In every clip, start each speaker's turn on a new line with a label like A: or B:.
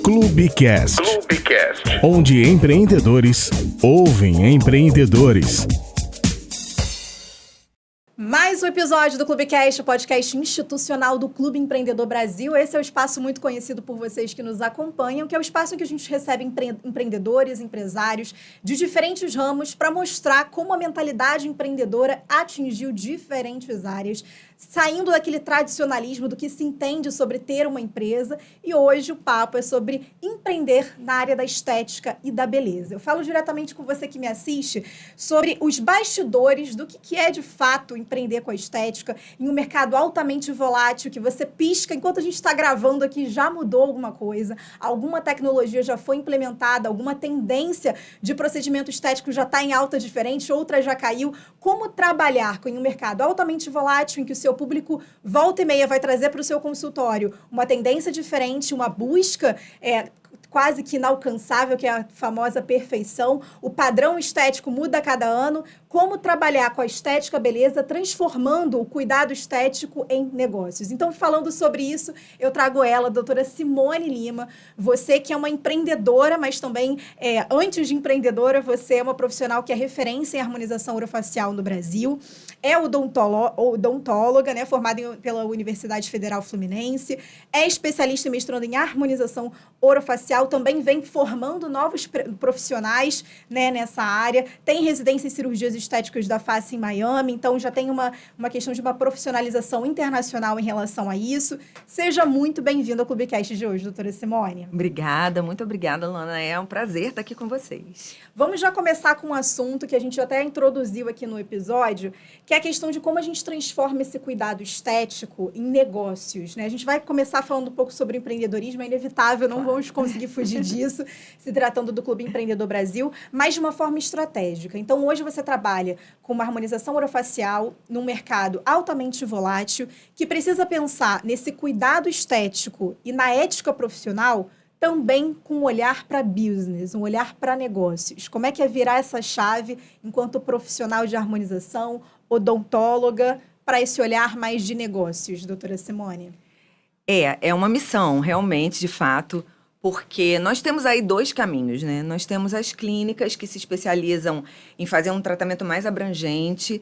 A: Clubecast, onde empreendedores ouvem empreendedores.
B: Mais um episódio do Clubecast, o podcast institucional do Clube Empreendedor Brasil. Esse é um espaço muito conhecido por vocês que nos acompanham, que é o espaço em que a gente recebe empreendedores, empresários de diferentes ramos para mostrar como a mentalidade empreendedora atingiu diferentes áreas, saindo daquele tradicionalismo do que se entende sobre ter uma empresa. E hoje o papo é sobre empreender na área da estética e da beleza. Eu falo diretamente com você que me assiste sobre os bastidores do que é de fato empreender com a estética em um mercado altamente volátil, que você pisca, enquanto a gente está gravando aqui, já mudou alguma coisa, alguma tecnologia já foi implementada, alguma tendência de procedimento estético já está em alta diferente, outra já caiu. Como trabalhar em um mercado altamente volátil, em que o seu público volta e meia vai trazer para o seu consultório uma tendência diferente, uma busca quase que inalcançável, que é a famosa perfeição. O padrão estético muda a cada ano. Como trabalhar com a estética, a beleza, transformando o cuidado estético em negócios. Então, falando sobre isso, eu trago ela, a doutora Simone Lima. Você que é uma empreendedora, mas também, antes de empreendedora, você é uma profissional que é referência em harmonização orofacial no Brasil. É odontóloga, né, formada pela Universidade Federal Fluminense. É especialista e mestrando em harmonização orofacial. Também vem formando novos profissionais, né, nessa área. Tem residência em cirurgias estéticas da face em Miami. Então, já tem uma questão de uma profissionalização internacional em relação a isso. Seja muito bem-vinda ao Clubecast de hoje, doutora Simone.
C: Obrigada, muito obrigada, Luana. É um prazer estar aqui com vocês.
B: Vamos já começar com um assunto que a gente até introduziu aqui no episódio, que é a questão de como a gente transforma esse cuidado estético em negócios, né? A gente vai começar falando um pouco sobre empreendedorismo, é inevitável, não vamos conseguir fugir disso, se tratando do Clube Empreendedor Brasil, mas de uma forma estratégica. Então, hoje você trabalha com uma harmonização orofacial num mercado altamente volátil, que precisa pensar nesse cuidado estético e na ética profissional, também com um olhar para business, um olhar para negócios. Como é que é virar essa chave enquanto profissional de harmonização, odontóloga, para esse olhar mais de negócios, doutora Simone?
C: É uma missão, realmente, de fato, porque nós temos aí dois caminhos, né? Nós temos as clínicas que se especializam em fazer um tratamento mais abrangente,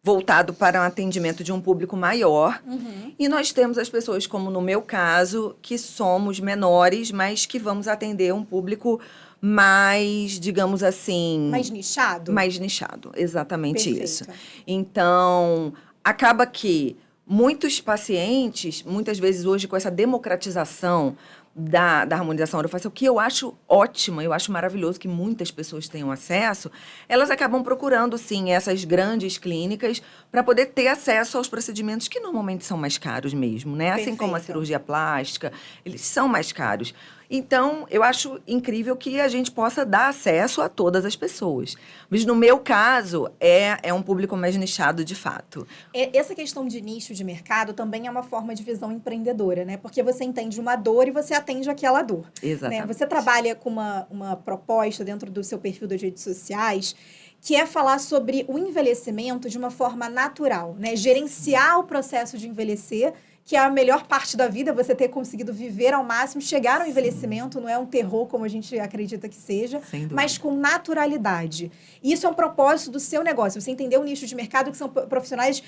C: voltado para um atendimento de um público maior.
B: Uhum.
C: E nós temos as pessoas, como no meu caso, que somos menores, mas que vamos atender um público mais, digamos assim...
B: Mais nichado?
C: Mais nichado, exatamente.
B: Perfeito.
C: Isso. Então, acaba que muitos pacientes, muitas vezes hoje com essa democratização da harmonização orofacial, que eu acho ótima, eu acho maravilhoso que muitas pessoas tenham acesso, elas acabam procurando, sim, essas grandes clínicas para poder ter acesso aos procedimentos que normalmente são mais caros mesmo, né? Assim como a cirurgia plástica, eles são mais caros. Então, eu acho incrível que a gente possa dar acesso a todas as pessoas. Mas, no meu caso, é um público mais nichado, de fato.
B: Essa questão de nicho de mercado também é uma forma de visão empreendedora, né? Porque você entende uma dor e você atende aquela dor.
C: Exatamente.
B: Né? Você trabalha com uma proposta dentro do seu perfil das redes sociais, que é falar sobre o envelhecimento de uma forma natural, né? Gerenciar o processo de envelhecer, que é a melhor parte da vida, você ter conseguido viver ao máximo, chegar ao envelhecimento, não é um terror como a gente acredita que seja, mas com naturalidade. E isso é um propósito do seu negócio, você entender o nicho de mercado, que são profissionais,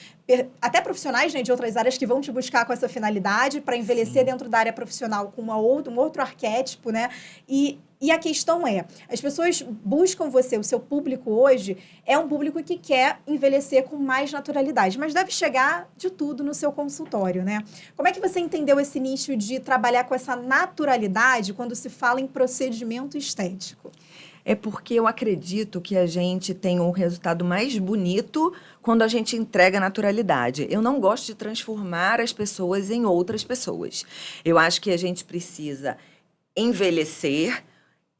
B: até profissionais, né, de outras áreas que vão te buscar com essa finalidade, para envelhecer dentro da área profissional com um outro arquétipo, né? E a questão é, as pessoas buscam você, o seu público hoje é um público que quer envelhecer com mais naturalidade, mas deve chegar de tudo no seu consultório, né? Como é que você entendeu esse nicho de trabalhar com essa naturalidade quando se fala em procedimento estético?
C: É porque eu acredito que a gente tem um resultado mais bonito quando a gente entrega naturalidade. Eu não gosto de transformar as pessoas em outras pessoas. Eu acho que a gente precisa envelhecer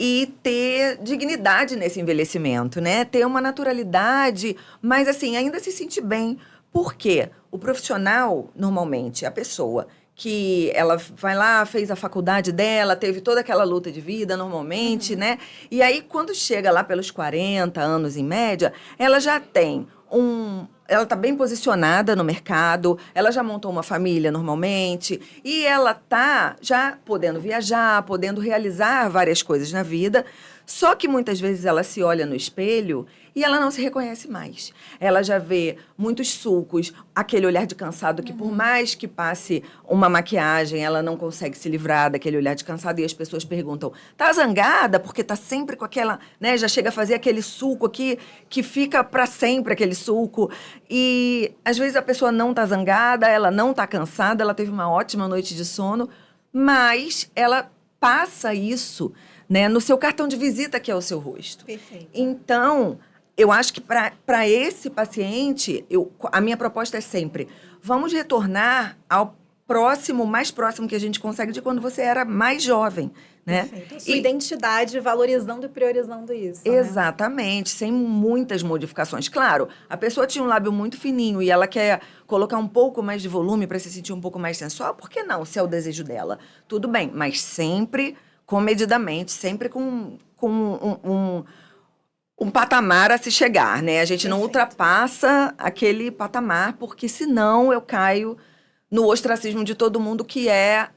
C: e ter dignidade nesse envelhecimento, né? Ter uma naturalidade, mas assim, ainda se sentir bem. Por quê? O profissional, normalmente, a pessoa que ela vai lá, fez a faculdade dela, teve toda aquela luta de vida normalmente, né? E aí, quando chega lá pelos 40 anos em média, ela já tem ela está bem posicionada no mercado, ela já montou uma família normalmente, e ela está já podendo viajar, podendo realizar várias coisas na vida, só que muitas vezes ela se olha no espelho e ela não se reconhece mais. Ela já vê muitos sulcos, aquele olhar de cansado que por mais que passe uma maquiagem, ela não consegue se livrar daquele olhar de cansado, e as pessoas perguntam, tá zangada? Porque tá sempre com aquela, né, já chega a fazer aquele sulco aqui, que fica para sempre aquele sulco. E às vezes a pessoa não tá zangada, ela não tá cansada, ela teve uma ótima noite de sono, mas ela passa isso, né, no seu cartão de visita, que é o seu rosto.
B: Perfeito.
C: Então, eu acho que para esse paciente, a minha proposta é sempre, vamos retornar ao mais próximo que a gente consegue de quando você era mais jovem, né?
B: Perfeito. Sua identidade, valorizando e priorizando isso.
C: Exatamente, sem muitas modificações. Claro, a pessoa tinha um lábio muito fininho e ela quer colocar um pouco mais de volume para se sentir um pouco mais sensual, por que não, se é o desejo dela? Tudo bem, mas sempre comedidamente, sempre com um patamar a se chegar, né? A gente não ultrapassa aquele patamar, porque senão eu caio no ostracismo de todo mundo, que é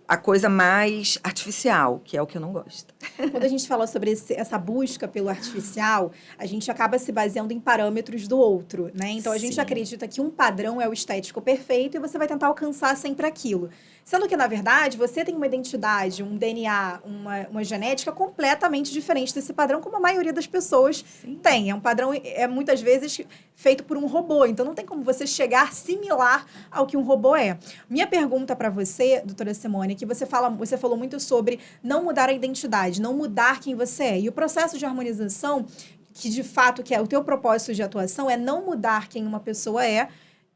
C: a coisa mais artificial, que é o que eu não gosto.
B: Quando a gente fala sobre essa busca pelo artificial, a gente acaba se baseando em parâmetros do outro, né? Então, a gente acredita que um padrão é o estético perfeito e você vai tentar alcançar sempre aquilo. Sendo que, na verdade, você tem uma identidade, um DNA, uma genética completamente diferente desse padrão, como a maioria das pessoas tem. É um padrão, muitas vezes, feito por um robô. Então, não tem como você chegar similar ao que um robô é. Minha pergunta para você, doutora Simone, é que você falou muito sobre não mudar a identidade, não mudar quem você é. E o processo de harmonização, que de fato que é o teu propósito de atuação, é não mudar quem uma pessoa é,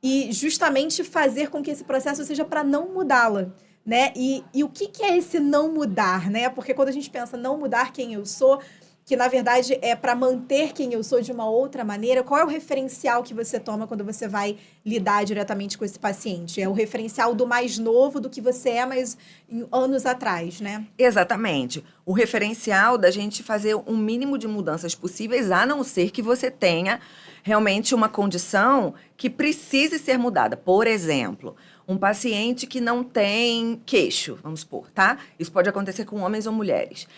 B: e justamente fazer com que esse processo seja para não mudá-la, né? E o que é esse não mudar, né? Porque quando a gente pensa não mudar quem eu sou, que na verdade é para manter quem eu sou de uma outra maneira, qual é o referencial que você toma quando você vai lidar diretamente com esse paciente? É o referencial do mais novo, do que você é, mas anos atrás, né?
C: Exatamente. O referencial da gente fazer um mínimo de mudanças possíveis, a não ser que você tenha realmente uma condição que precise ser mudada. Por exemplo, um paciente que não tem queixo, vamos supor, tá? Isso pode acontecer com homens ou mulheres.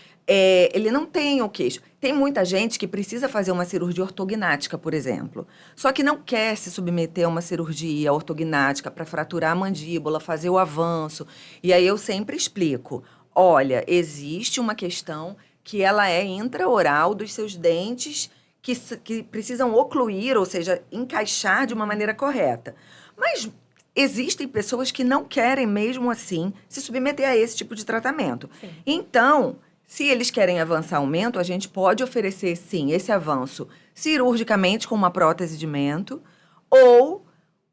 C: Ele não tem o queixo. Tem muita gente que precisa fazer uma cirurgia ortognática, por exemplo. Só que não quer se submeter a uma cirurgia ortognática para fraturar a mandíbula, fazer o avanço. E aí eu sempre explico, olha, existe uma questão que ela é intraoral dos seus dentes que precisam ocluir, ou seja, encaixar de uma maneira correta. Mas existem pessoas que não querem mesmo assim se submeter a esse tipo de tratamento. Sim. Então, se eles querem avançar aumento, a gente pode oferecer, sim, esse avanço cirurgicamente com uma prótese de mento ou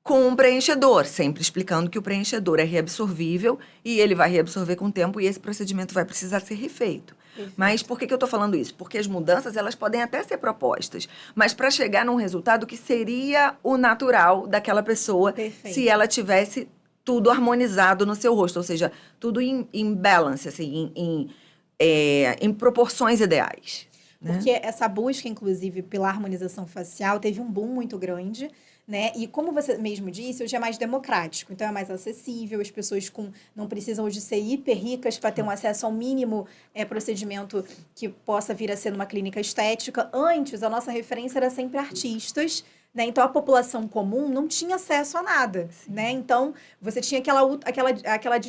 C: com um preenchedor, sempre explicando que o preenchedor é reabsorvível e ele vai reabsorver com o tempo e esse procedimento vai precisar ser refeito. Perfeito. Mas por que eu estou falando isso? Porque as mudanças, elas podem até ser propostas, mas para chegar num resultado que seria o natural daquela pessoa. Perfeito. Se ela tivesse tudo harmonizado no seu rosto, ou seja, tudo em balance, assim, em proporções ideais.
B: Porque essa busca, inclusive, pela harmonização facial teve um boom muito grande, né? E como você mesmo disse, hoje é mais democrático, então é mais acessível, as pessoas não precisam hoje ser hiper ricas para ter um acesso ao mínimo procedimento que possa vir a ser numa clínica estética. Antes, a nossa referência era sempre artistas, né? Então, a população comum não tinha acesso a nada, né? Então, você tinha aquela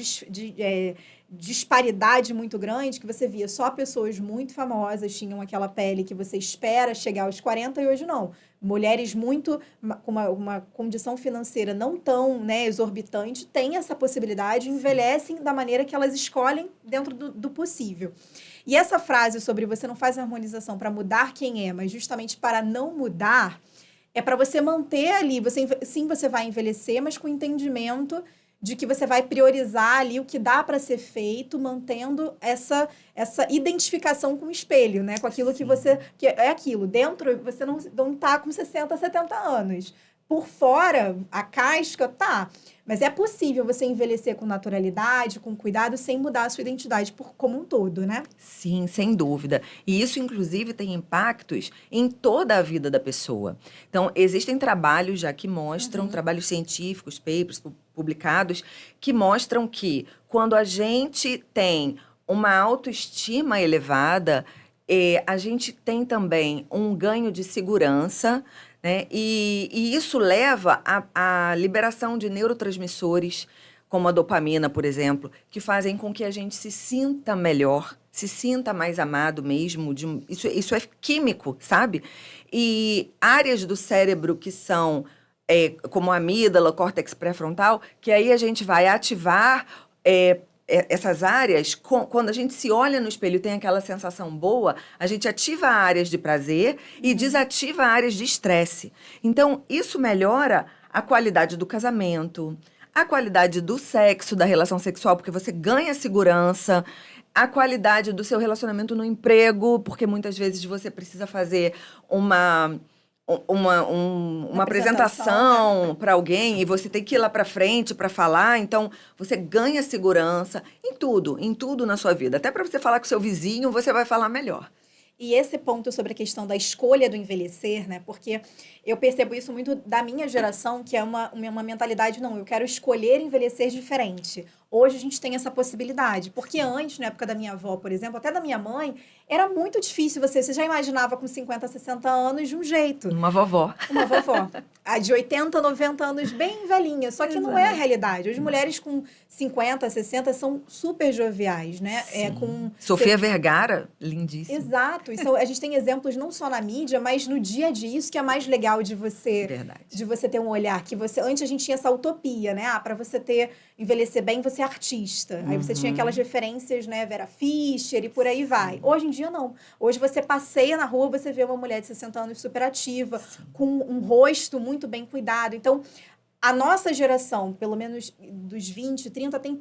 B: disparidade muito grande, que você via só pessoas muito famosas tinham aquela pele que você espera chegar aos 40 e hoje não. Mulheres com uma condição financeira não tão, né, exorbitante têm essa possibilidade, envelhecem da maneira que elas escolhem dentro do possível. E essa frase sobre você não faz harmonização para mudar quem é, mas justamente para não mudar, é para você manter ali, você vai envelhecer, mas com entendimento de que você vai priorizar ali o que dá para ser feito, mantendo essa identificação com o espelho, né? Com aquilo que é aquilo. Dentro, você não tá com 60, 70 anos. por fora, a casca, tá. Mas é possível você envelhecer com naturalidade, com cuidado, sem mudar a sua identidade como um todo, né?
C: Sim, sem dúvida. E isso, inclusive, tem impactos em toda a vida da pessoa. Então, existem trabalhos já que mostram, trabalhos científicos, papers publicados, que mostram que quando a gente tem uma autoestima elevada, a gente tem também um ganho de segurança, né? E isso leva à liberação de neurotransmissores, como a dopamina, por exemplo, que fazem com que a gente se sinta melhor, se sinta mais amado mesmo. Isso é químico, sabe? E áreas do cérebro que são, como a amígdala, córtex pré-frontal, que aí a gente vai ativar essas áreas, quando a gente se olha no espelho e tem aquela sensação boa, a gente ativa áreas de prazer e desativa áreas de estresse. Então, isso melhora a qualidade do casamento, a qualidade do sexo, da relação sexual, porque você ganha segurança, a qualidade do seu relacionamento no emprego, porque muitas vezes você precisa fazer uma apresentação para alguém e você tem que ir lá para frente para falar, então você ganha segurança em tudo na sua vida. Até para você falar com seu vizinho, você vai falar melhor.
B: E esse ponto sobre a questão da escolha do envelhecer, né? Porque eu percebo isso muito da minha geração, que é uma mentalidade, não, eu quero escolher envelhecer diferente. Hoje a gente tem essa possibilidade. Porque antes, na época da minha avó, por exemplo, até da minha mãe, era muito difícil você já imaginava com 50, 60 anos de um jeito.
C: Uma vovó.
B: Uma vovó. A de 80, 90 anos, bem velhinha. Só que não é a realidade. As mulheres com 50, 60 são super joviais, né?
C: Sofia Vergara, lindíssima.
B: Exato. Isso, a gente tem exemplos não só na mídia, mas no dia a dia. Isso que é mais legal de você, de você ter um olhar. Que você, antes a gente tinha essa utopia, né? Para você envelhecer bem, você é artista. Aí você tinha aquelas referências, né? Vera Fischer e por aí vai. Hoje em dia, não. Hoje você passeia na rua, você vê uma mulher de 60 anos super ativa, com um rosto muito bem cuidado. Então, a nossa geração, pelo menos dos 20, 30, tem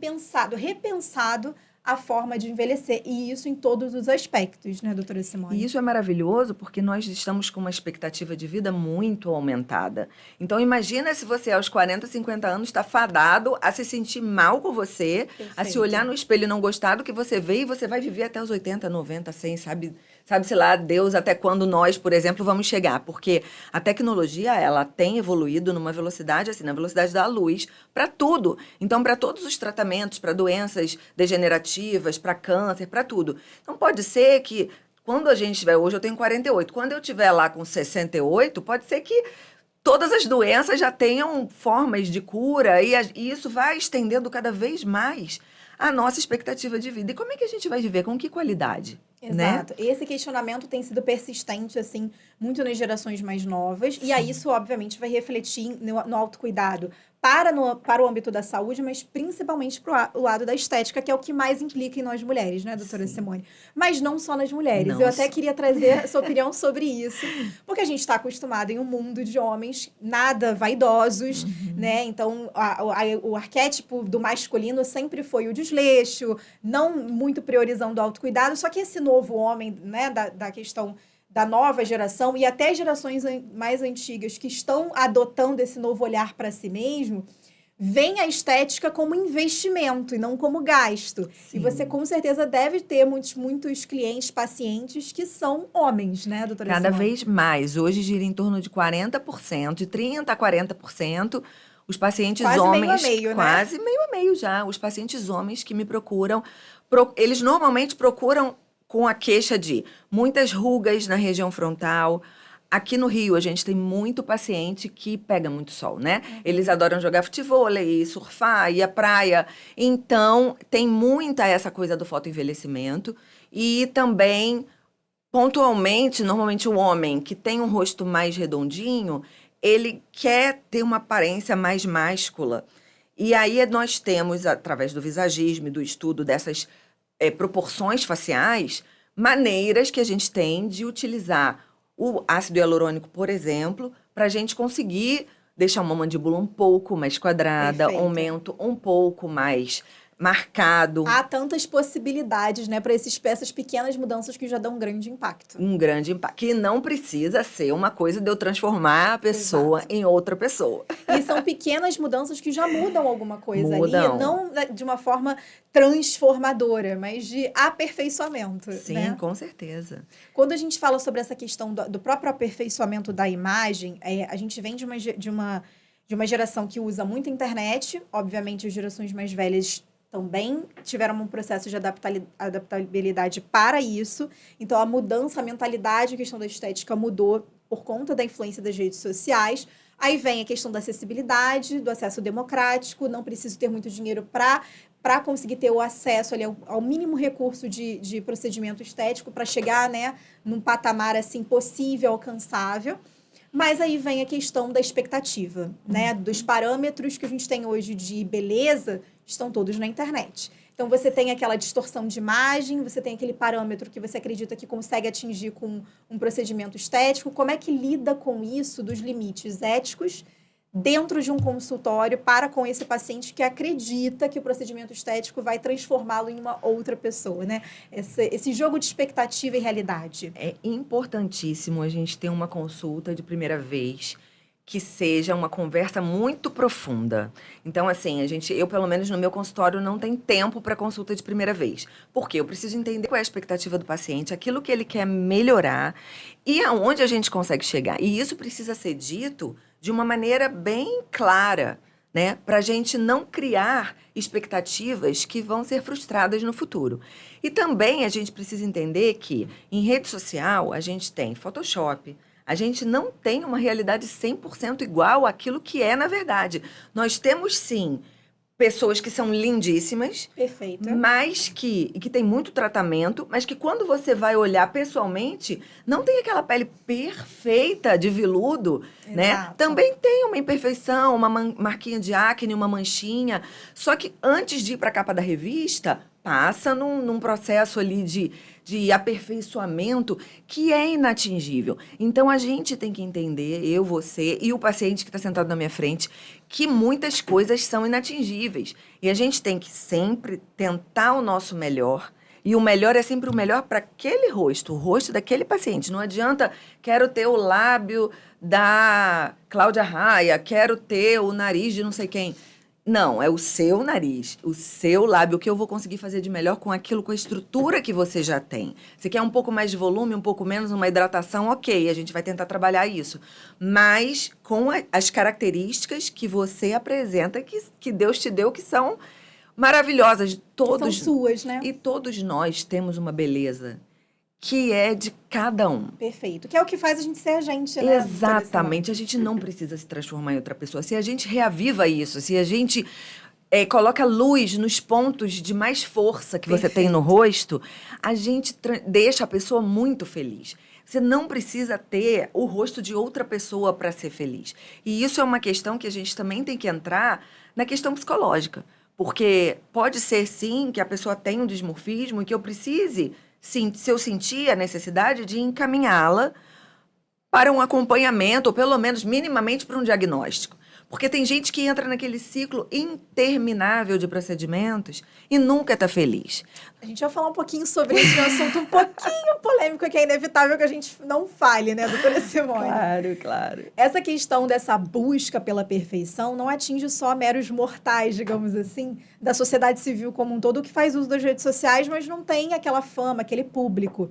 B: repensado a forma de envelhecer. E isso em todos os aspectos, né, doutora Simone?
C: E isso é maravilhoso porque nós estamos com uma expectativa de vida muito aumentada. Então, imagina se você, aos 40, 50 anos, está fadado a se sentir mal com você, a se olhar no espelho e não gostar do que você vê, e você vai viver até os 80, 90, 100, sabe-se lá, Deus, até quando nós, por exemplo, vamos chegar. Porque a tecnologia, ela tem evoluído numa velocidade, assim, na velocidade da luz, para tudo. Então, para todos os tratamentos, para doenças degenerativas, para câncer, para tudo. Então, pode ser que, quando a gente estiver, hoje eu tenho 48, quando eu estiver lá com 68, pode ser que todas as doenças já tenham formas de cura e isso vai estendendo cada vez mais a nossa expectativa de vida. E como é que a gente vai viver? Com que qualidade?
B: Exato.
C: Né?
B: Esse questionamento tem sido persistente, assim, muito nas gerações mais novas. Sim. E aí isso, obviamente, vai refletir no autocuidado para o âmbito da saúde, mas principalmente para o lado da estética, que é o que mais implica em nós mulheres, né, doutora Simone? Mas não só nas mulheres. Eu até queria trazer a sua opinião sobre isso, porque a gente está acostumado em um mundo de homens nada vaidosos, né? Então, o arquétipo do masculino sempre foi o desleixo, não muito priorizando o autocuidado, só que esse novo homem, né, da questão da nova geração e até gerações mais antigas que estão adotando esse novo olhar para si mesmo, veem a estética como investimento e não como gasto. Sim. E você, com certeza, deve ter muitos clientes, pacientes que são homens, né, doutora Simone?
C: Cada vez mais. Hoje gira em torno de 40%, de 30% a 40%. Os pacientes
B: quase
C: homens...
B: Quase meio a meio, né?
C: Quase meio a meio já. Os pacientes homens que me procuram, eles normalmente procuram com a queixa de muitas rugas na região frontal. Aqui no Rio, a gente tem muito paciente que pega muito sol, né? Eles adoram jogar futevôlei, surfar, ir à praia. Então, tem muita essa coisa do fotoenvelhecimento. E também, pontualmente, normalmente o homem que tem um rosto mais redondinho, ele quer ter uma aparência mais máscula. E aí nós temos, através do visagismo e do estudo dessas proporções faciais, maneiras que a gente tem de utilizar o ácido hialurônico, por exemplo, para a gente conseguir deixar uma mandíbula um pouco mais quadrada, um mento um pouco mais marcado.
B: Há tantas possibilidades, né, para essas pequenas mudanças que já dão um grande impacto.
C: Um grande impacto. Que não precisa ser uma coisa de eu transformar a pessoa em outra pessoa.
B: E são pequenas mudanças que já mudam alguma coisa
C: Mudam.
B: ali, não de uma forma transformadora, mas de aperfeiçoamento.
C: Sim,
B: né?
C: com certeza.
B: Quando a gente fala sobre essa questão do próprio aperfeiçoamento da imagem, a gente vem de uma geração que usa muito a internet. Obviamente, as gerações mais velhas também tiveram um processo de adaptabilidade para isso. Então, a mudança, a mentalidade, a questão da estética mudou por conta da influência das redes sociais. Aí vem a questão da acessibilidade, do acesso democrático. Não preciso ter muito dinheiro para conseguir ter o acesso ali ao mínimo recurso de procedimento estético para chegar, né, num patamar assim possível, alcançável. Mas aí vem a questão da expectativa, né? Dos parâmetros que a gente tem hoje de beleza estão todos na internet. Então, você tem aquela distorção de imagem, você tem aquele parâmetro que você acredita que consegue atingir com um procedimento estético. Como é que lida com isso, dos limites éticos, dentro de um consultório para com esse paciente que acredita que o procedimento estético vai transformá-lo em uma outra pessoa, né? Esse jogo de expectativa e realidade.
C: É importantíssimo a gente ter uma consulta de primeira vez que seja uma conversa muito profunda. Então, assim, eu, pelo menos no meu consultório, não tenho tempo para consulta de primeira vez. Porque eu preciso entender qual é a expectativa do paciente, aquilo que ele quer melhorar e aonde a gente consegue chegar. E isso precisa ser dito de uma maneira bem clara, né? Para a gente não criar expectativas que vão ser frustradas no futuro. E também a gente precisa entender que em rede social a gente tem Photoshop, a gente não tem uma realidade 100% igual àquilo que é na verdade. Nós temos, sim, pessoas que são lindíssimas,
B: Perfeito.
C: mas que tem muito tratamento, mas que quando você vai olhar pessoalmente, não tem aquela pele perfeita de veludo, né? Também tem uma imperfeição, uma marquinha de acne, uma manchinha. Só que antes de ir para a capa da revista, passa num processo ali de aperfeiçoamento que é inatingível. Então, a gente tem que entender, eu, você e o paciente que está sentado na minha frente, que muitas coisas são inatingíveis. E a gente tem que sempre tentar o nosso melhor. E o melhor é sempre o melhor para aquele rosto, o rosto daquele paciente. Não adianta, quero ter o lábio da Cláudia Raia, quero ter o nariz de não sei quem. Não, é o seu nariz, o seu lábio, o que eu vou conseguir fazer de melhor com aquilo, com a estrutura que você já tem. Você quer um pouco mais de volume, um pouco menos, uma hidratação, ok, a gente vai tentar trabalhar isso. Mas com as características que você apresenta, que Deus te deu, que são maravilhosas.
B: São suas, né?
C: E todos nós temos uma beleza que é de cada um.
B: Perfeito. Que é o que faz a gente ser a gente, né?
C: Exatamente. A gente não precisa se transformar em outra pessoa. Se a gente reaviva isso, se a gente coloca luz nos pontos de mais força que você tem no rosto, a gente deixa a pessoa muito feliz. Você não precisa ter o rosto de outra pessoa para ser feliz. E isso é uma questão que a gente também tem que entrar na questão psicológica. Porque pode ser, sim, que a pessoa tenha um dismorfismo e que eu precise... Sim, se eu sentir a necessidade de encaminhá-la para um acompanhamento, ou pelo menos minimamente para um diagnóstico. Porque tem gente que entra naquele ciclo interminável de procedimentos e nunca está feliz.
B: A gente vai falar um pouquinho sobre esse assunto um pouquinho polêmico, que é inevitável que a gente não fale, né, doutora Simone?
C: Claro, claro.
B: Essa questão dessa busca pela perfeição não atinge só meros mortais, digamos assim, da sociedade civil como um todo, que faz uso das redes sociais, mas não tem aquela fama, aquele público.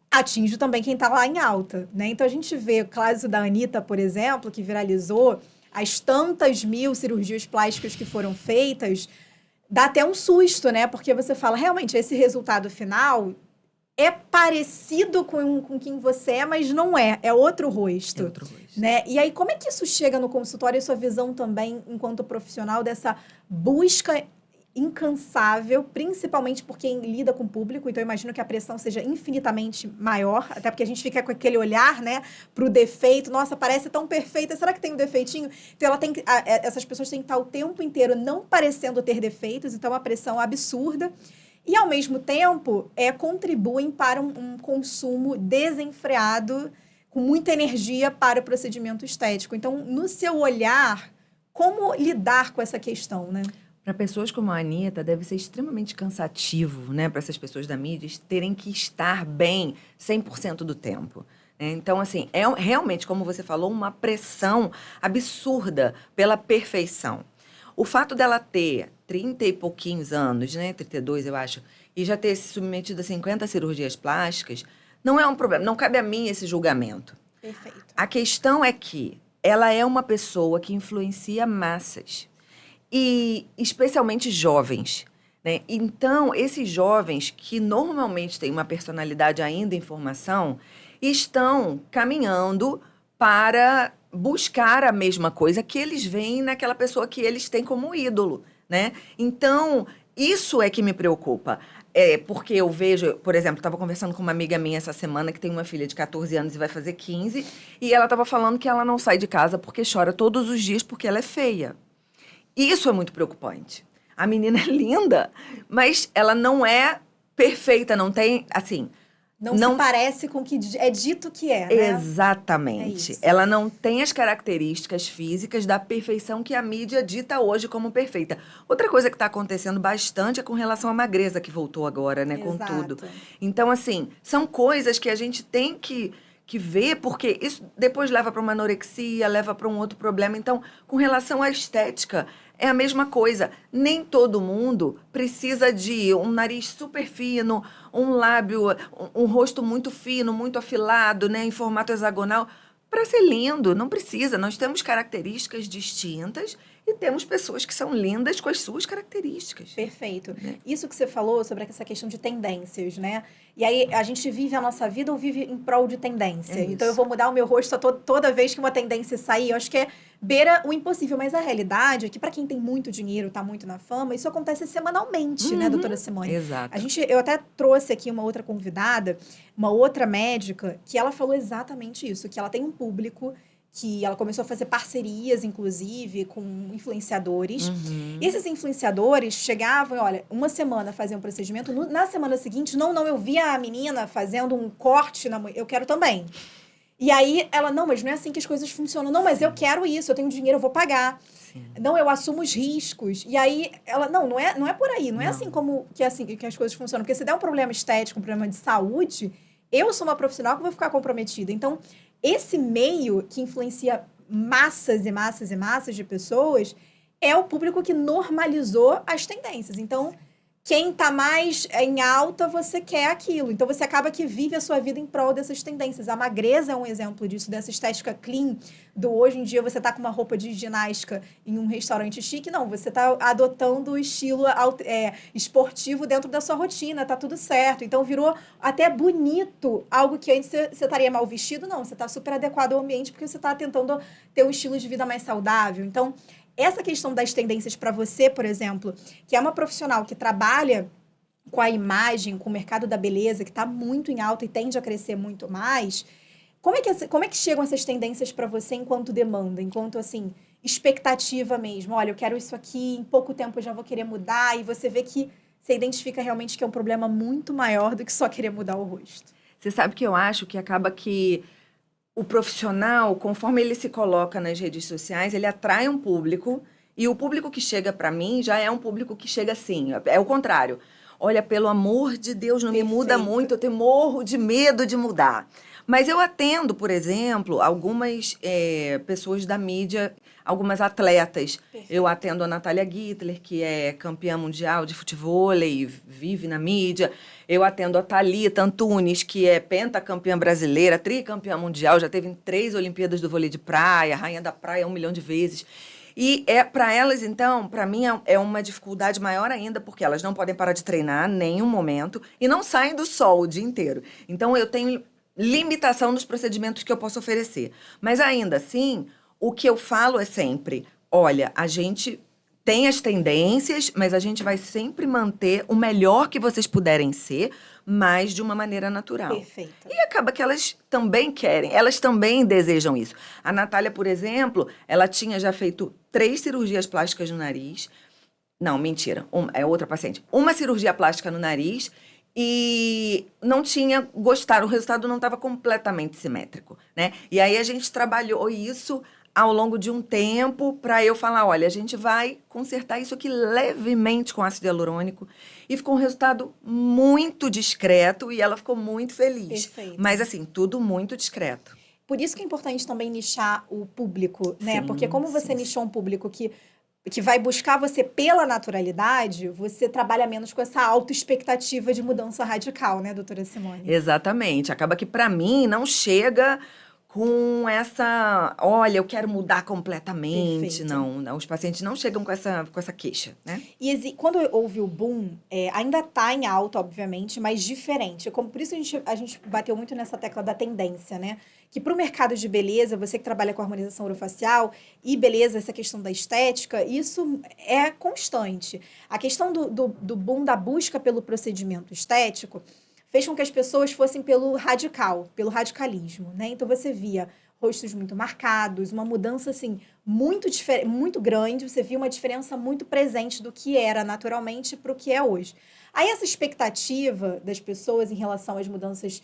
B: Atinge também quem está lá em alta, né? Então, a gente vê o caso da Anitta, por exemplo, que viralizou as tantas mil cirurgias plásticas que foram feitas, dá até um susto, né? Porque você fala, realmente, esse resultado final é parecido com quem você é, mas não é. É outro rosto.
C: É outro rosto.
B: Né? E aí, como é que isso chega no consultório e sua visão também, enquanto profissional, dessa busca incansável, principalmente por quem lida com o público? Então, eu imagino que a pressão seja infinitamente maior, até porque a gente fica com aquele olhar, né, pro defeito. Nossa, parece tão perfeita, será que tem um defeitinho? Então, essas pessoas têm que estar o tempo inteiro não parecendo ter defeitos, então, uma pressão absurda. E, ao mesmo tempo, contribuem para um consumo desenfreado, com muita energia para o procedimento estético. Então, no seu olhar, como lidar com essa questão, né?
C: Para pessoas como a Anitta, deve ser extremamente cansativo, né? Para essas pessoas da mídia terem que estar bem 100% do tempo. Então, assim, é realmente, como você falou, uma pressão absurda pela perfeição. O fato dela ter 30 e pouquinhos anos, né? 32, eu acho, e já ter se submetido a 50 cirurgias plásticas, não é um problema. Não cabe a mim esse julgamento.
B: Perfeito.
C: A questão é que ela é uma pessoa que influencia massas. E especialmente jovens, né? Então, esses jovens que normalmente têm uma personalidade ainda em formação, estão caminhando para buscar a mesma coisa que eles veem naquela pessoa que eles têm como ídolo, né? Então, isso é que me preocupa. Porque eu vejo, por exemplo, estava conversando com uma amiga minha essa semana que tem uma filha de 14 anos e vai fazer 15, e ela estava falando que ela não sai de casa porque chora todos os dias porque ela é feia. Isso é muito preocupante. A menina é linda, mas ela não é perfeita, não tem, assim...
B: Não se parece com o que é dito que é, né?
C: Exatamente. Ela não tem as características físicas da perfeição que a mídia dita hoje como perfeita. Outra coisa que está acontecendo bastante é com relação à magreza, que voltou agora, né, com tudo. Então, assim, são coisas que a gente tem que ver, porque isso depois leva para uma anorexia, leva para um outro problema. Então, com relação à estética, é a mesma coisa. Nem todo mundo precisa de um nariz super fino, um lábio, um rosto muito fino, muito afilado, né, em formato hexagonal. Para ser lindo, não precisa. Nós temos características distintas e temos pessoas que são lindas com as suas características.
B: Perfeito. Isso que você falou sobre essa questão de tendências, né? E aí, a gente vive a nossa vida ou vive em prol de tendência? Então, eu vou mudar o meu rosto toda vez que uma tendência sair. Eu acho que beira o impossível. Mas a realidade é que, para quem tem muito dinheiro, tá muito na fama, isso acontece semanalmente, né, doutora Simone?
C: Exato.
B: Eu até trouxe aqui uma outra convidada, uma outra médica, que ela falou exatamente isso, que ela tem um público que ela começou a fazer parcerias, inclusive, com influenciadores. E esses influenciadores chegavam e, olha, uma semana faziam um procedimento, na semana seguinte, não, eu vi a menina fazendo um corte, eu quero também. E aí, ela, não, mas não é assim que as coisas funcionam. Não, mas eu quero isso, eu tenho dinheiro, eu vou pagar. Sim. Não, eu assumo os riscos. E aí, ela, não é por aí, não é assim que as coisas funcionam. Porque se der um problema estético, um problema de saúde, eu sou uma profissional que vou ficar comprometida. Então, esse meio que influencia massas e massas e massas de pessoas é o público que normalizou as tendências. Então, quem tá mais em alta, você quer aquilo. Então, você acaba que vive a sua vida em prol dessas tendências. A magreza é um exemplo disso, dessa estética clean, do hoje em dia você tá com uma roupa de ginástica em um restaurante chique. Não, você tá adotando o estilo esportivo dentro da sua rotina, tá tudo certo. Então, virou até bonito algo que antes você estaria mal vestido. Não, você tá super adequado ao ambiente porque você tá tentando ter um estilo de vida mais saudável. Então, essa questão das tendências para você, por exemplo, que é uma profissional que trabalha com a imagem, com o mercado da beleza, que está muito em alta e tende a crescer muito mais, como é que chegam essas tendências para você enquanto demanda, enquanto, assim, expectativa mesmo? Olha, eu quero isso aqui, em pouco tempo eu já vou querer mudar, e você vê que você identifica realmente que é um problema muito maior do que só querer mudar o rosto.
C: Você sabe que eu acho que acaba que o profissional, conforme ele se coloca nas redes sociais, ele atrai um público, e o público que chega para mim já é um público que chega assim, é o contrário. Olha, pelo amor de Deus, não me muda muito, eu morro de medo de mudar. Mas eu atendo, por exemplo, algumas pessoas da mídia, algumas atletas. Perfeito. Eu atendo a Natália Gittler, que é campeã mundial de futevôlei, vive na mídia. Eu atendo a Thalita Antunes, que é pentacampeã brasileira, tricampeã mundial, já teve em 3 Olimpíadas do vôlei de praia, rainha da praia 1 milhão de vezes. E para elas, então, para mim é uma dificuldade maior ainda, porque elas não podem parar de treinar em nenhum momento e não saem do sol o dia inteiro. Então, eu tenho limitação dos procedimentos que eu posso oferecer. Mas ainda assim, o que eu falo é sempre, olha, a gente tem as tendências, mas a gente vai sempre manter o melhor que vocês puderem ser, mas de uma maneira natural.
B: Perfeito.
C: E acaba que elas também querem, elas também desejam isso. A Natália, por exemplo, ela tinha já feito 3 cirurgias plásticas no nariz. Não, mentira, é outra paciente. Uma cirurgia plástica no nariz e não tinha gostado, o resultado não estava completamente simétrico, né? E aí a gente trabalhou isso ao longo de um tempo para eu falar, olha, a gente vai consertar isso aqui levemente com ácido hialurônico. E ficou um resultado muito discreto e ela ficou muito feliz.
B: Perfeito.
C: Mas assim, tudo muito discreto.
B: Por isso que é importante também nichar o público, né?
C: Sim,
B: Porque como você
C: sim,
B: nichou um público que vai buscar você pela naturalidade, você trabalha menos com essa autoexpectativa de mudança radical, né, doutora Simone?
C: Exatamente. Acaba que para mim não chega com essa, olha, eu quero mudar completamente.
B: Perfeito.
C: Não, os pacientes não chegam com essa queixa, né?
B: E quando houve o boom, ainda está em alta, obviamente, mas diferente. Por isso a gente bateu muito nessa tecla da tendência, né? Que para o mercado de beleza, você que trabalha com harmonização orofacial e beleza, essa questão da estética, isso é constante. A questão do boom da busca pelo procedimento estético fez com que as pessoas fossem pelo radical, pelo radicalismo, né? Então você via rostos muito marcados, uma mudança assim muito grande, você via uma diferença muito presente do que era naturalmente para o que é hoje. Aí essa expectativa das pessoas em relação às mudanças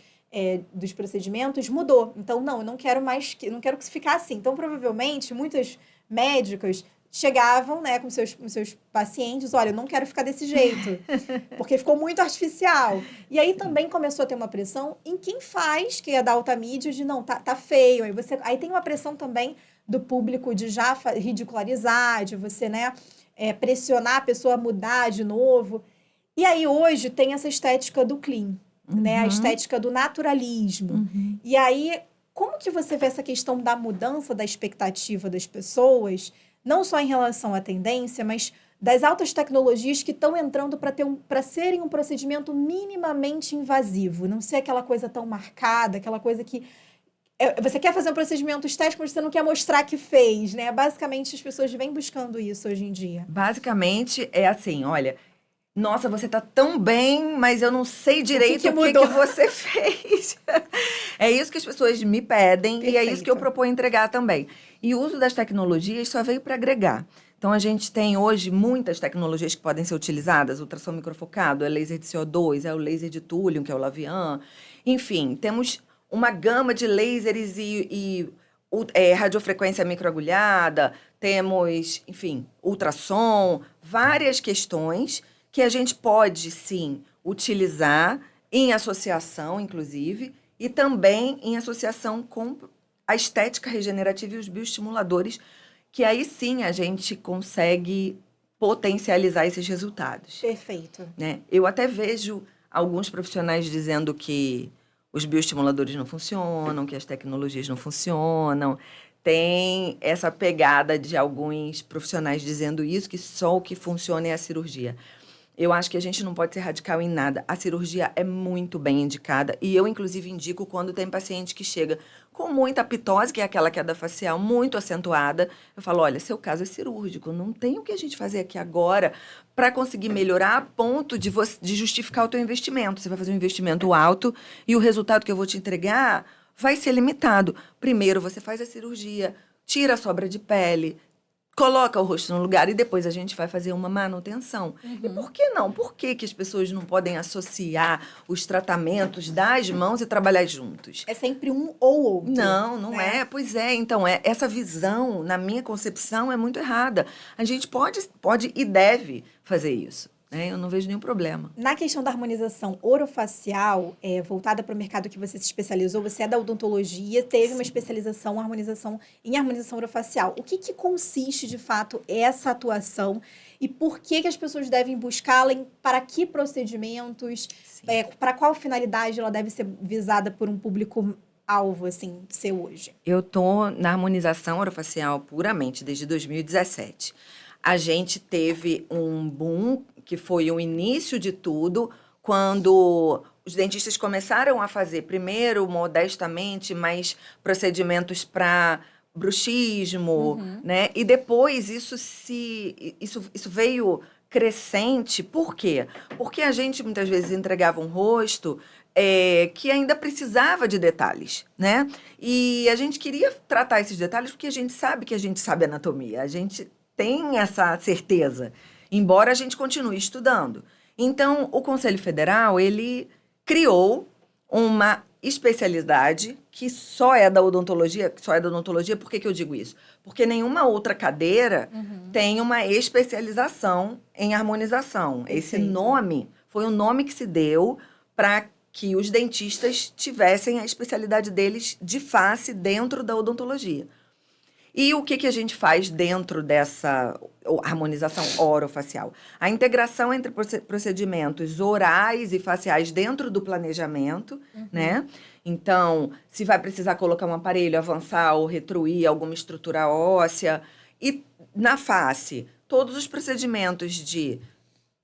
B: dos procedimentos mudou. Então, eu não quero mais, não quero que ficar assim. Então, provavelmente, muitas médicas chegavam, né, com seus pacientes, olha, eu não quero ficar desse jeito, porque ficou muito artificial. E aí também começou a ter uma pressão em quem faz, que é da alta mídia, de não, tá feio. Aí tem uma pressão também do público de já ridicularizar, de você, né, pressionar a pessoa a mudar de novo. E aí hoje tem essa estética do clean, né, a estética do naturalismo. E aí, como que você vê essa questão da mudança da expectativa das pessoas, não só em relação à tendência, mas das altas tecnologias que estão entrando para serem um procedimento minimamente invasivo, não ser aquela coisa tão marcada, aquela coisa que você quer fazer um procedimento estético, mas você não quer mostrar que fez, né? Basicamente, as pessoas vêm buscando isso hoje em dia.
C: Basicamente, é assim, olha, nossa, você tá tão bem, mas eu não sei direito o que você fez. É isso que as pessoas me pedem. Perfeito. E é isso que eu proponho entregar também. E o uso das tecnologias só veio para agregar. Então, a gente tem hoje muitas tecnologias que podem ser utilizadas. Ultrassom microfocado, é laser de CO2, é o laser de túlio, que é o Lavian. Enfim, temos uma gama de lasers e radiofrequência microagulhada, temos, enfim, ultrassom, várias questões que a gente pode, sim, utilizar em associação, inclusive, e também em associação com a estética regenerativa e os bioestimuladores, que aí sim a gente consegue potencializar esses resultados.
B: Perfeito.
C: Né? Eu até vejo alguns profissionais dizendo que os bioestimuladores não funcionam, que as tecnologias não funcionam. Tem essa pegada de alguns profissionais dizendo isso, que só o que funciona é a cirurgia. Eu acho que a gente não pode ser radical em nada. A cirurgia é muito bem indicada. E eu, inclusive, indico quando tem paciente que chega com muita pitose, que é aquela queda facial muito acentuada. Eu falo, olha, seu caso é cirúrgico. Não tem o que a gente fazer aqui agora para conseguir melhorar a ponto de justificar o teu investimento. Você vai fazer um investimento alto e o resultado que eu vou te entregar vai ser limitado. Primeiro, você faz a cirurgia, tira a sobra de pele, coloca o rosto no lugar e depois a gente vai fazer uma manutenção. E por que não? Por que as pessoas não podem associar os tratamentos das mãos e trabalhar juntos?
B: É sempre um ou outro.
C: Não é. Pois é. Então, essa visão, na minha concepção, é muito errada. A gente pode e deve fazer isso. Eu não vejo nenhum problema.
B: Na questão da harmonização orofacial, voltada para o mercado que você se especializou, você é da odontologia, teve uma especialização em harmonização orofacial. O que consiste, de fato, essa atuação e por que as pessoas devem buscá-la, para que procedimentos, para qual finalidade ela deve ser visada por um público-alvo, assim, seu hoje?
C: Eu estou na harmonização orofacial puramente desde 2017. A gente teve um boom, que foi o início de tudo, quando os dentistas começaram a fazer, primeiro, modestamente, mais procedimentos para bruxismo, né? E depois isso veio crescente. Por quê? Porque a gente, muitas vezes, entregava um rosto que ainda precisava de detalhes, né? E a gente queria tratar esses detalhes porque a gente sabe anatomia, a gente tem essa certeza, embora a gente continue estudando. Então, o Conselho Federal, ele criou uma especialidade que só é da odontologia. Por que eu digo isso? Porque nenhuma outra cadeira tem uma especialização em harmonização. Esse nome foi um nome que se deu para que os dentistas tivessem a especialidade deles de face dentro da odontologia. E o que a gente faz dentro dessa harmonização orofacial? A integração entre procedimentos orais e faciais dentro do planejamento, né? Então, se vai precisar colocar um aparelho, avançar ou retruir alguma estrutura óssea. E na face, todos os procedimentos de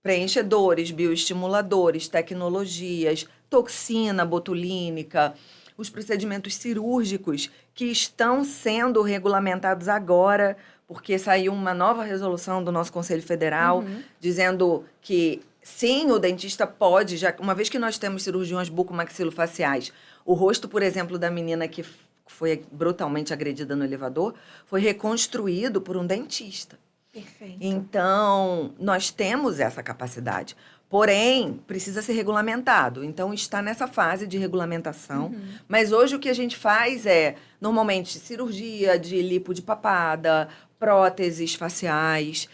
C: preenchedores, bioestimuladores, tecnologias, toxina botulínica, os procedimentos cirúrgicos que estão sendo regulamentados agora, porque saiu uma nova resolução do nosso Conselho Federal dizendo que, sim, o dentista pode, já uma vez que nós temos cirurgiões bucomaxilofaciais, o rosto, por exemplo, da menina que foi brutalmente agredida no elevador, foi reconstruído por um dentista.
B: Perfeito.
C: Então, nós temos essa capacidade. Porém, precisa ser regulamentado. Então, está nessa fase de regulamentação. Mas hoje o que a gente faz é, normalmente, cirurgia de lipo de papada, próteses faciais,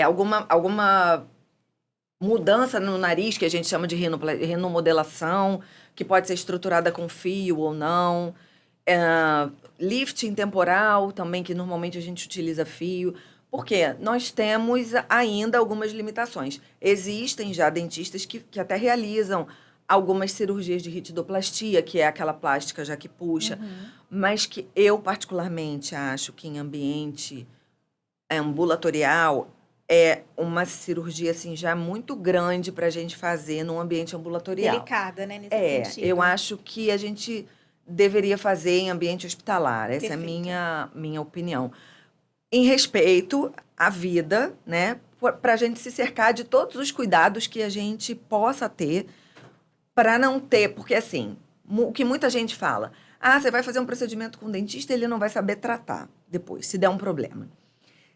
C: alguma mudança no nariz, que a gente chama de rinomodelação, que pode ser estruturada com fio ou não. Lifting temporal também, que normalmente a gente utiliza fio. Porque nós temos ainda algumas limitações. Existem já dentistas que até realizam algumas cirurgias de ritidoplastia, que é aquela plástica já que puxa, mas que eu particularmente acho que em ambiente ambulatorial é uma cirurgia assim, já muito grande para a gente fazer num ambiente ambulatorial.
B: Delicada, né, nesse sentido.
C: Eu acho que a gente deveria fazer em ambiente hospitalar. Essa
B: Perfeito.
C: é a minha opinião. Em respeito à vida, né? Para a gente se cercar de todos os cuidados que a gente possa ter para não ter... Porque, assim, o que muita gente fala, você vai fazer um procedimento com o dentista, ele não vai saber tratar depois, se der um problema.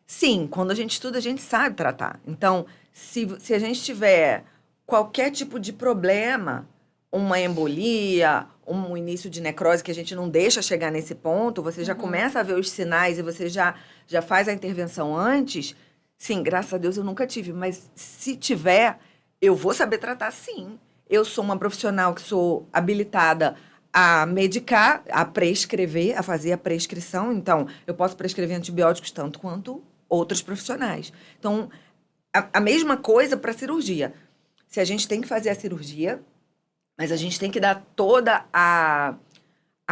C: Sim, quando a gente estuda, a gente sabe tratar. Então, se a gente tiver qualquer tipo de problema, uma embolia, um início de necrose que a gente não deixa chegar nesse ponto, você já começa a ver os sinais e você já faz a intervenção antes. Sim, graças a Deus eu nunca tive, mas se tiver, eu vou saber tratar sim. Eu sou uma profissional que sou habilitada a medicar, a prescrever, a fazer a prescrição. Então, eu posso prescrever antibióticos tanto quanto outros profissionais. Então, a mesma coisa para a cirurgia. Se a gente tem que fazer a cirurgia, mas a gente tem que dar toda a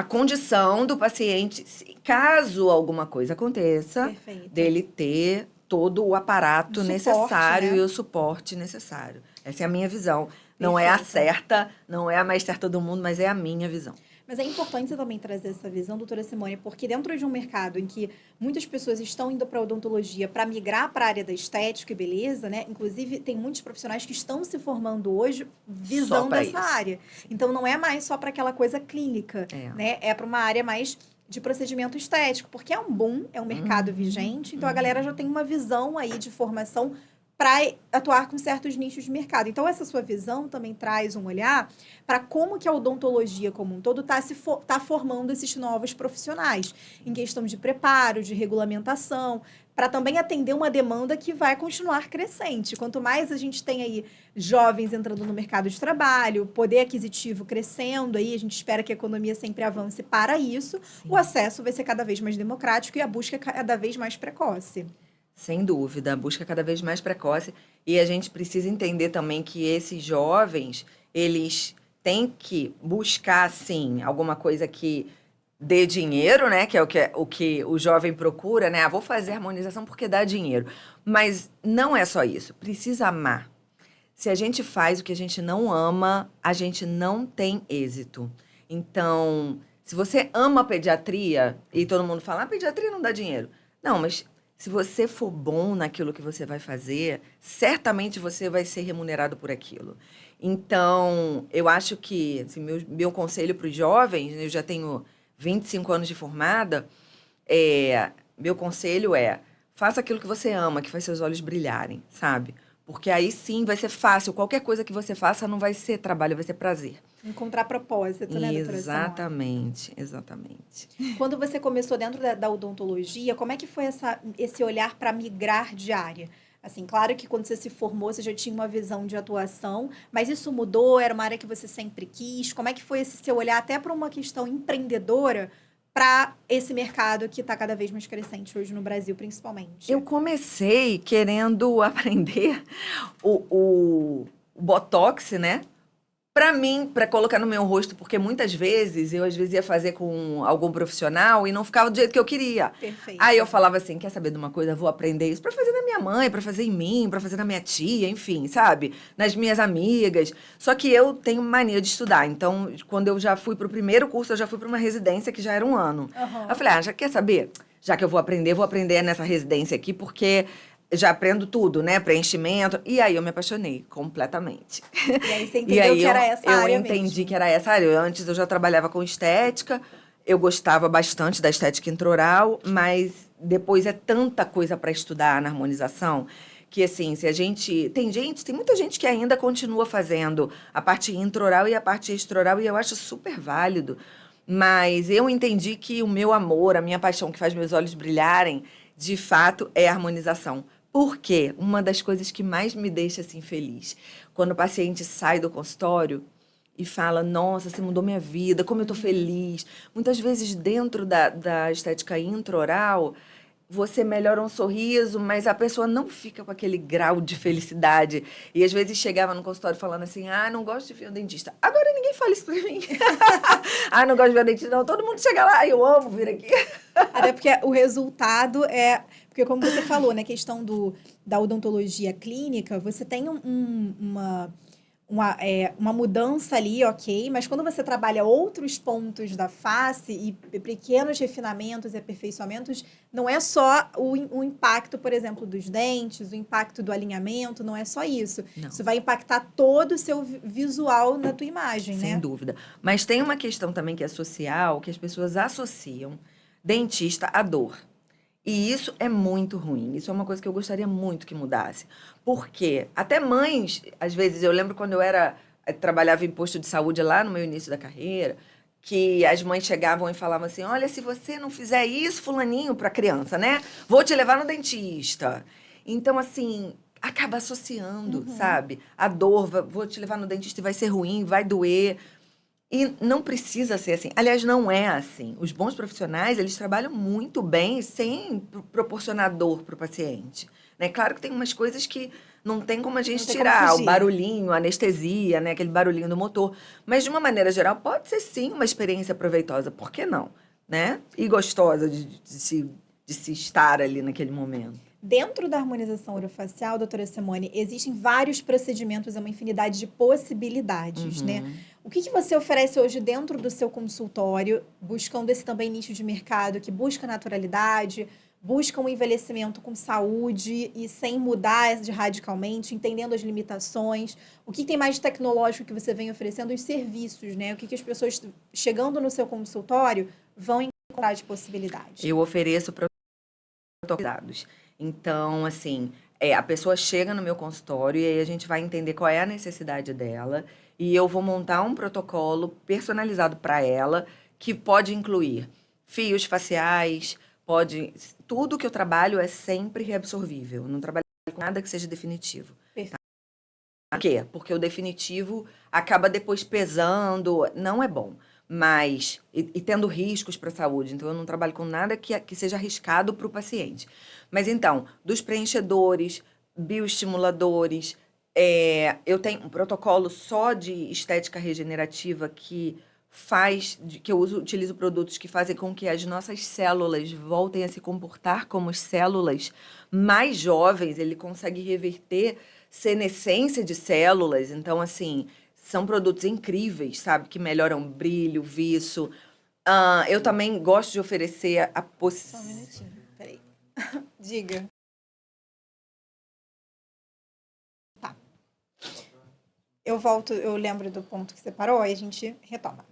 C: condição do paciente, caso alguma coisa aconteça,
B: Perfeito.
C: dele ter todo o aparato necessário,
B: né?
C: E o suporte necessário. Essa é a minha visão. Não é a certa, não é a mais certa do mundo, mas é a minha visão.
B: Mas é importante você também trazer essa visão, doutora Simone, porque dentro de um mercado em que muitas pessoas estão indo para a odontologia para migrar para a área da estética e beleza, né? Inclusive, tem muitos profissionais que estão se formando hoje visando essa área. Então, não é mais só para aquela coisa clínica, né? É para uma área mais de procedimento estético, porque é um boom, é um mercado vigente, então a galera já tem uma visão aí de formação para atuar com certos nichos de mercado. Então, essa sua visão também traz um olhar para como que a odontologia como um todo tá formando esses novos profissionais, em questão de preparo, de regulamentação, para também atender uma demanda que vai continuar crescente. Quanto mais a gente tem aí jovens entrando no mercado de trabalho, poder aquisitivo crescendo, aí a gente espera que a economia sempre avance para isso, o acesso vai ser cada vez mais democrático e a busca cada vez mais precoce.
C: Sem dúvida, a busca cada vez mais precoce. E a gente precisa entender também que esses jovens, eles têm que buscar, sim, alguma coisa que dê dinheiro, né? Que é o que o jovem procura, né? Vou fazer harmonização porque dá dinheiro. Mas não é só isso. Precisa amar. Se a gente faz o que a gente não ama, a gente não tem êxito. Então, se você ama a pediatria, e todo mundo fala, pediatria não dá dinheiro. Não, mas... se você for bom naquilo que você vai fazer, certamente você vai ser remunerado por aquilo. Então, eu acho que assim, meu conselho para os jovens, eu já tenho 25 anos de formada, meu conselho é, faça aquilo que você ama, que faz seus olhos brilharem, sabe? Porque aí sim vai ser fácil. Qualquer coisa que você faça não vai ser trabalho, vai ser prazer.
B: Encontrar propósito, né, doutora Simone?
C: Exatamente, exatamente.
B: Quando você começou dentro da odontologia, como é que foi esse olhar para migrar de área? Assim, claro que quando você se formou, você já tinha uma visão de atuação, mas isso mudou? Era uma área que você sempre quis? Como é que foi esse seu olhar até para uma questão empreendedora para esse mercado que está cada vez mais crescente hoje no Brasil, principalmente?
C: Eu comecei querendo aprender o Botox, né? Pra mim, pra colocar no meu rosto, porque muitas vezes eu às vezes ia fazer com algum profissional e não ficava do jeito que eu queria.
B: Perfeito.
C: Aí eu falava assim, quer saber de uma coisa? Vou aprender isso pra fazer na minha mãe, pra fazer em mim, pra fazer na minha tia, enfim, sabe? Nas minhas amigas. Só que eu tenho mania de estudar. Então, quando eu já fui pro primeiro curso, eu já fui pra uma residência que já era 1 ano.
B: Aham.
C: Eu falei, já quer saber? Já que eu vou aprender nessa residência aqui, porque já aprendo tudo, né? Preenchimento. E aí eu me apaixonei completamente.
B: E aí você
C: E
B: entendeu
C: aí
B: que era essa área
C: eu entendi
B: mesmo.
C: que era essa área. Antes eu já trabalhava com estética, eu gostava bastante da estética intraoral, mas depois é tanta coisa para estudar na harmonização que, assim, se a gente... Tem muita gente que ainda continua fazendo a parte intraoral e a parte extraoral, e eu acho super válido. Mas eu entendi que o meu amor, a minha paixão que faz meus olhos brilharem, de fato, é a harmonização. Por quê? Uma das coisas que mais me deixa, assim, feliz, quando o paciente sai do consultório e fala, nossa, você mudou minha vida, como eu tô feliz. Muitas vezes, dentro da estética intraoral, você melhora um sorriso, mas a pessoa não fica com aquele grau de felicidade. E às vezes chegava no consultório falando assim, não gosto de ver um dentista. Agora ninguém fala isso pra mim. Não gosto de ver um dentista, não. Todo mundo chega lá, eu amo vir aqui.
B: Até porque o resultado é... Porque como você falou, né, questão da odontologia clínica, você tem uma mudança ali, ok, mas quando você trabalha outros pontos da face e pequenos refinamentos e aperfeiçoamentos, não é só o impacto, por exemplo, dos dentes, o impacto do alinhamento, não é só isso.
C: Não.
B: Isso vai impactar todo o seu visual na tua imagem, né?
C: Sem dúvida. Mas tem uma questão também que é social, que as pessoas associam dentista à dor. E isso é muito ruim. Isso é uma coisa que eu gostaria muito que mudasse. Porque até mães, às vezes, eu lembro quando trabalhava em posto de saúde lá no meu início da carreira, que as mães chegavam e falavam assim, olha, se você não fizer isso, fulaninho, para a criança, né? Vou te levar no dentista. Então, assim, acaba associando, sabe? A dor, vou te levar no dentista e vai ser ruim, vai doer. E não precisa ser assim. Aliás, não é assim. Os bons profissionais, eles trabalham muito bem sem proporcionar dor para o paciente. Né? Claro que tem umas coisas que não tem como a gente
B: Não tem como
C: tirar. O
B: fugir.
C: barulhinho, a anestesia, né? Aquele barulhinho do motor. Mas, de uma maneira geral, pode ser sim uma experiência proveitosa. Por que não? Né? E gostosa de se estar ali naquele momento.
B: Dentro da harmonização orofacial, doutora Simone, existem vários procedimentos, é uma infinidade de possibilidades, né? O que você oferece hoje dentro do seu consultório, buscando esse também nicho de mercado que busca naturalidade, busca um envelhecimento com saúde e sem mudar radicalmente, entendendo as limitações? O que tem mais de tecnológico que você vem oferecendo? Os serviços, né? O que as pessoas chegando no seu consultório vão encontrar de possibilidades?
C: Eu ofereço protocolos. Então, assim, a pessoa chega no meu consultório e aí a gente vai entender qual é a necessidade dela e eu vou montar um protocolo personalizado para ela que pode incluir fios faciais, tudo que eu trabalho é sempre reabsorvível. Eu não trabalho com nada que seja definitivo.
B: Perfeito.
C: Por quê? Porque o definitivo acaba depois pesando, não é bom. Mas, e tendo riscos para a saúde. Então, eu não trabalho com nada que seja arriscado para o paciente. Mas, então, dos preenchedores, bioestimuladores, eu tenho um protocolo só de estética regenerativa que eu utilizo produtos que fazem com que as nossas células voltem a se comportar como células mais jovens. Ele consegue reverter senescência de células. Então, assim... São produtos incríveis, sabe? Que melhoram brilho, viço. Eu também gosto de oferecer a
B: Só um minutinho, peraí. Diga. Tá. Eu volto, eu lembro do ponto que você parou, aí a gente retoma.